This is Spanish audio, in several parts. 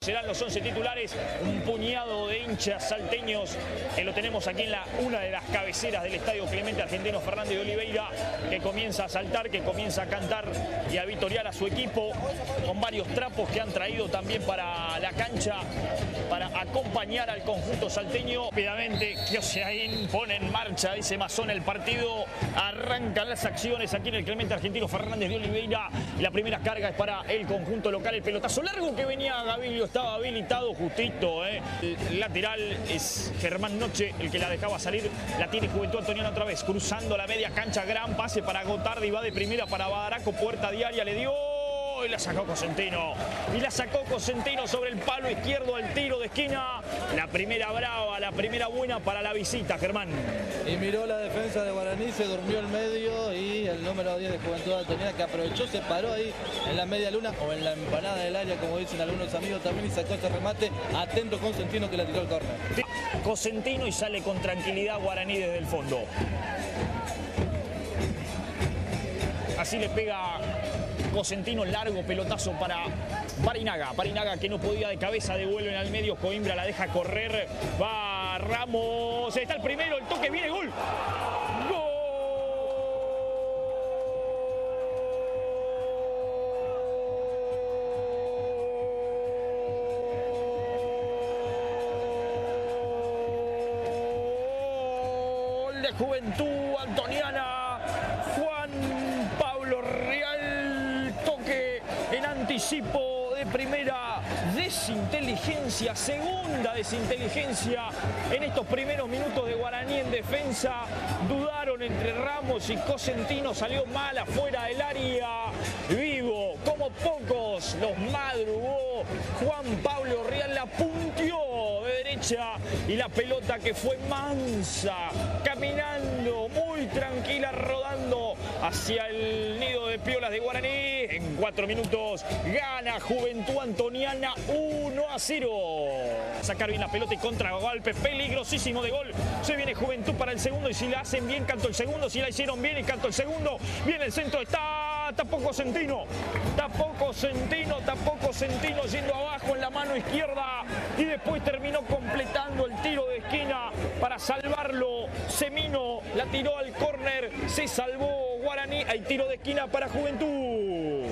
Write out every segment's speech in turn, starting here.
Serán los 11 titulares, un puñado de hinchas salteños que lo tenemos aquí en una de las cabeceras del estadio Clemente Argentino Fernández de Oliveira, que comienza a saltar, que comienza a cantar y a vitorear a su equipo con varios trapos que han traído también para la cancha para acompañar al conjunto salteño. Rápidamente, Kioseain pone en marcha, dice Mazón, el partido. Arrancan las acciones aquí en el Clemente Argentino Fernández de Oliveira. La primera carga es para el conjunto local, el pelotazo largo que venía Gaviglio. Estaba habilitado justito, El lateral es Germán Noche, el que la dejaba salir. La tiene Juventud Antoniana otra vez, cruzando la media cancha. Gran pase para Gotardi, va de primera para Badaraco, puerta diaria, le dio y la sacó Cosentino. Y la sacó Cosentino sobre el palo izquierdo al tiro de esquina. La primera brava, la primera buena para la visita, Germán. Y miró la defensa de Guaraní, se durmió el medio y el número 10 de Juventud Antoniana, que aprovechó, se paró ahí en la media luna o en la empanada del área, como dicen algunos amigos también, y sacó ese remate. Atento Cosentino, que le tiró el córner. Cosentino, y sale con tranquilidad Guaraní desde el fondo. Así le pega Cosentino, largo pelotazo para Barinaga. Barinaga, que no podía de cabeza, devuelven al medio. Coimbra la deja correr. Va Ramos. Está el primero, el toque, viene, gol. Gol de Juventud Antoniana. Juan Pablo Real, toque en anticipo de primera, desinteligencia, segunda desinteligencia en estos primeros minutos de Guaraní en defensa. Dudaron entre Ramos y Cosentino, salió mal afuera del área. Vivo, como pocos, los madrugó Juan Pablo Real, la punteó de derecha y la pelota, que fue mansa, caminando muy tranquila, rodando hacia el nido de piolas de Guaraní. En 4 minutos gana Juventud Antoniana 1-0. Sacar bien la pelota y contragolpe peligrosísimo de gol. Se viene Juventud para el segundo, y si la hacen bien, canto el segundo. Si la hicieron bien, y canto el segundo. Viene el centro, tapó Cosentino, yendo abajo en la mano izquierda, y después terminó completando el tiro de esquina para salvarlo. Semino la tiró al córner, se salvó Guaraní. Hay tiro de esquina para Juventud.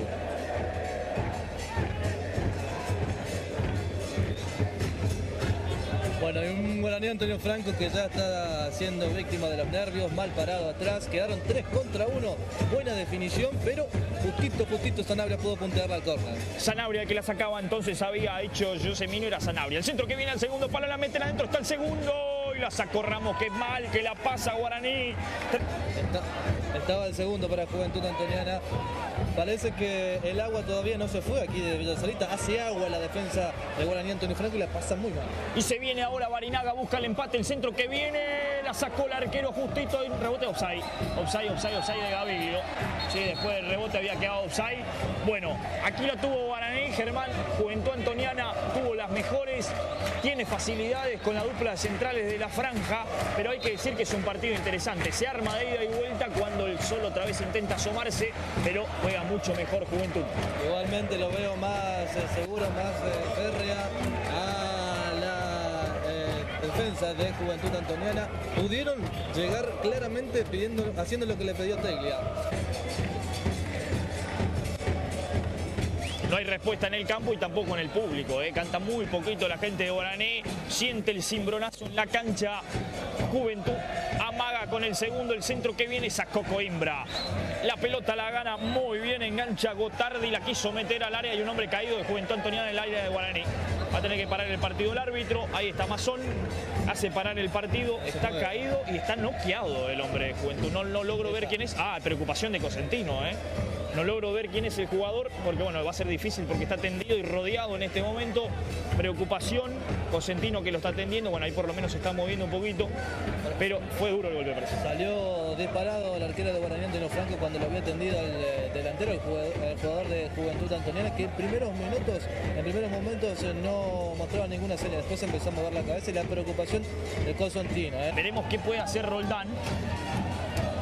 Bueno, y un Guaraní, Antonio Franco, que ya está siendo víctima de los nervios, mal parado atrás. Quedaron 3 contra 1, buena definición, pero justito Sanabria pudo puntearla al córner. Sanabria, el que la sacaba entonces, había hecho Yosemino, era Sanabria. El centro que viene al segundo palo, la meten adentro, está el segundo, y la sacó Ramos, que mal, que la pasa Guaraní. Estaba el segundo para Juventud Antoniana. Parece que el agua todavía no se fue aquí de Villa Salita. Hace agua la defensa de Guaraní, Antonio Franco, y la pasa muy mal. Y se viene ahora Barinaga, busca el empate, el centro que viene, la sacó el arquero justito, y un rebote offside de Gaviglio. Sí, después del rebote había quedado offside. Bueno, aquí lo tuvo Guaraní, Germán. Juventud Antoniana tuvo las mejores, tiene facilidades con la dupla de centrales de la franja, pero hay que decir que es un partido interesante. Se arma de ida y vuelta cuando el Sol otra vez intenta asomarse, pero juega mucho mejor Juventud. Igualmente lo veo más seguro, más férrea a la defensa de Juventud Antoniana. Pudieron llegar claramente haciendo lo que le pidió Teglia. No hay respuesta en el campo y tampoco en el público, Canta muy poquito la gente de Guaraní. Siente el cimbronazo en la cancha. Juventud amaga con el segundo, el centro que viene, sacó Coimbra. La pelota la gana muy bien, engancha Gotardi, la quiso meter al área. Hay un hombre caído de Juventud Antoniana en el área de Guaraní. Va a tener que parar el partido el árbitro. Ahí está Mazón, hace parar el partido. Está caído y está noqueado el hombre de Juventud. No logro ver quién es. Preocupación de Cosentino, No logro ver quién es el jugador, porque bueno, va a ser difícil porque está tendido y rodeado en este momento. Preocupación, Cosentino que lo está atendiendo. Bueno, ahí por lo menos se está moviendo un poquito, pero fue duro el golpe, parece. Salió disparado el arquero de Guaraní, Antonio Franco, cuando lo había tendido el delantero, el jugador de Juventud Antoniana, que en primeros momentos no mostraba ninguna señal. Después empezó a mover la cabeza, y la preocupación de Cosentino. Veremos qué puede hacer Roldán.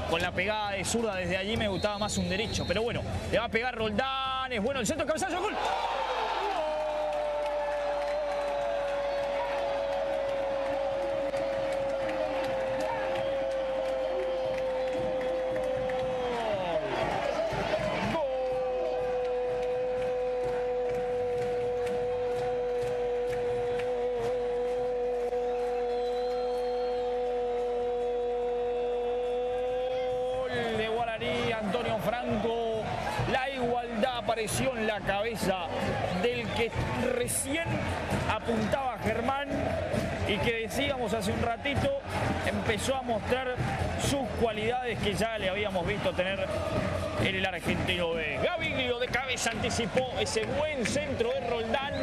con la pegada de zurda desde allí me gustaba más un derecho. Pero bueno, le va a pegar Roldán, es bueno el centro, cabezazo, gol. Franco. La igualdad apareció en la cabeza del que recién apuntaba Germán y que decíamos hace un ratito, empezó a mostrar sus cualidades que ya le habíamos visto tener en el argentino B. Gaviglio de cabeza anticipó ese buen centro de Roldán.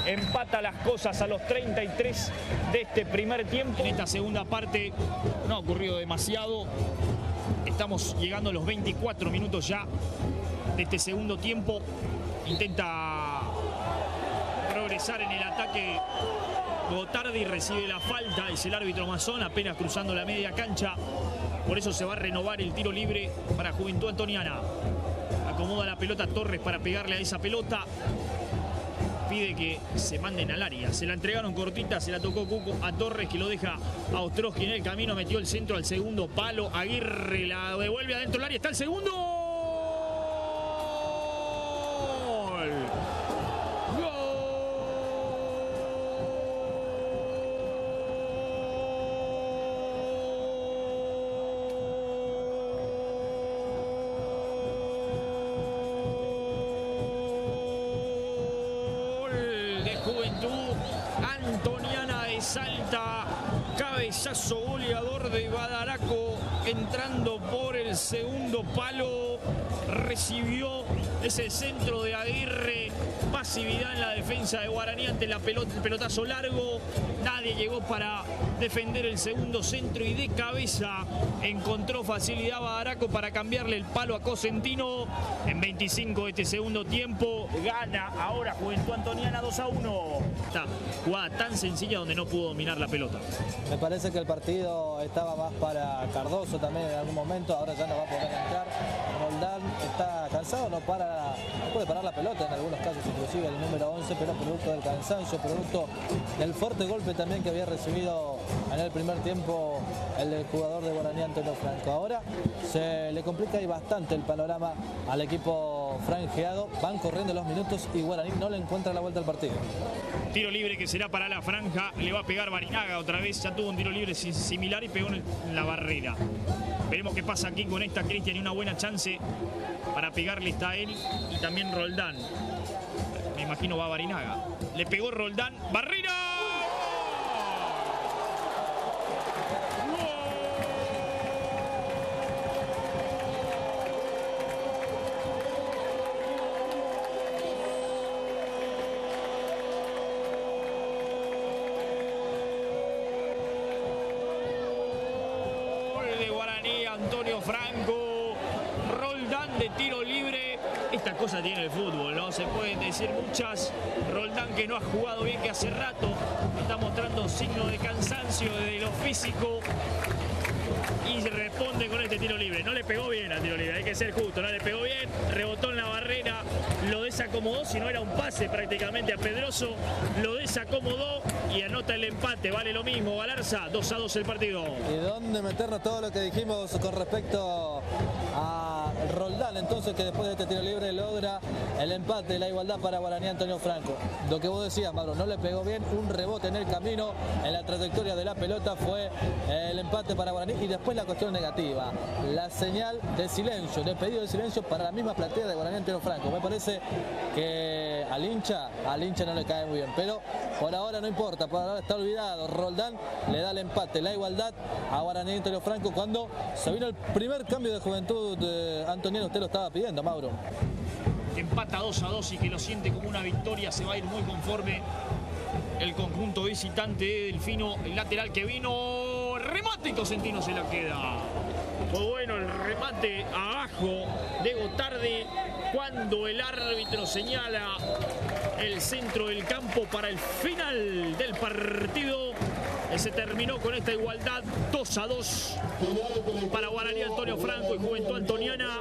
Empata las cosas a los 33 de este primer tiempo. En esta segunda parte no ha ocurrido demasiado. Estamos llegando a los 24 minutos ya de este segundo tiempo. Intenta progresar en el ataque Gotardi, recibe la falta, es el árbitro Mazón, apenas cruzando la media cancha. Por eso se va a renovar el tiro libre para Juventud Antoniana. Acomoda la pelota Torres para pegarle a esa pelota. Pide que se manden al área. Se la entregaron cortita, se la tocó Cuco a Torres, que lo deja a Ostrowski en el camino. Metió el centro al segundo palo. Aguirre la devuelve adentro del área. Está el segundo. Juventud Antoniana de Salta, cabezazo goleador de Badaraco, entrando por el segundo palo, recibió ese centro de Aguirre, pasividad en la defensa de Guaraní ante la pelota, el pelotazo largo, nadie llegó para defender el segundo centro y de cabeza encontró facilidad Badaraco para cambiarle el palo a Cosentino. En 25 de este segundo tiempo gana ahora Juventud Antoniana 2-1. Esta jugada tan sencilla donde no pudo dominar la pelota. Me parece que el partido estaba más para Cardoso también en algún momento, ahora ya no va a poder entrar. Roldán está cansado, no puede parar la pelota en algunos casos, inclusive el número 11, pero producto del cansancio, producto del fuerte golpe también que había recibido en el primer tiempo el jugador de Guaraní, Antonio Franco. Ahora se le complica y bastante el panorama al equipo franjeado. Van corriendo los minutos y Guaraní no le encuentra la vuelta al partido. Tiro libre que será para la franja, le va a pegar Barinaga otra vez, ya tuvo un tiro libre similar y pegó en la barrera. Veremos qué pasa aquí con esta Cristian y una buena chance para pegarle está él y también Roldán. Me imagino va Barinaga. Le pegó Roldán, barrera. Antonio Franco, Roldán de tiro libre. Esta cosa tiene el fútbol, ¿no? Se pueden decir muchas. Roldán que no ha jugado bien, que hace rato está mostrando signos de cansancio de lo físico y responde con este tiro libre. No le pegó bien al tiro libre, hay que ser justo, no le pegó bien, rebotó en la barrera, lo desacomodó, si no era un pase prácticamente a Pedroso, lo desacomodó y anota el empate. Vale lo mismo, Galarza, 2-2 el partido. ¿Y dónde meternos todo lo que dijimos con respecto a Roldán? Entonces, que después de este tiro libre logra el empate, la igualdad para Guaraní, Antonio Franco. Lo que vos decías, Mauro, no le pegó bien, un rebote en el camino, en la trayectoria de la pelota fue el empate para Guaraní. Y después la cuestión negativa, la señal de silencio, de pedido de silencio para la misma platea de Guaraní, Antonio Franco. Me parece que al hincha no le cae muy bien, pero por ahora no importa, por ahora está olvidado. Roldán le da el empate, la igualdad a Guaraní, Antonio Franco, cuando se vino el primer cambio de Juventud Antoniana. Usted lo estaba pidiendo, Mauro. Empata 2-2 y que lo siente como una victoria, se va a ir muy conforme el conjunto visitante de Delfino. El lateral que vino, remate y Cosentino se la queda. Fue bueno el remate abajo de Gotardi cuando el árbitro señala el centro del campo para el final del partido. Se terminó con esta igualdad 2-2 para Guaraní, Antonio Franco y Juventud Antoniana.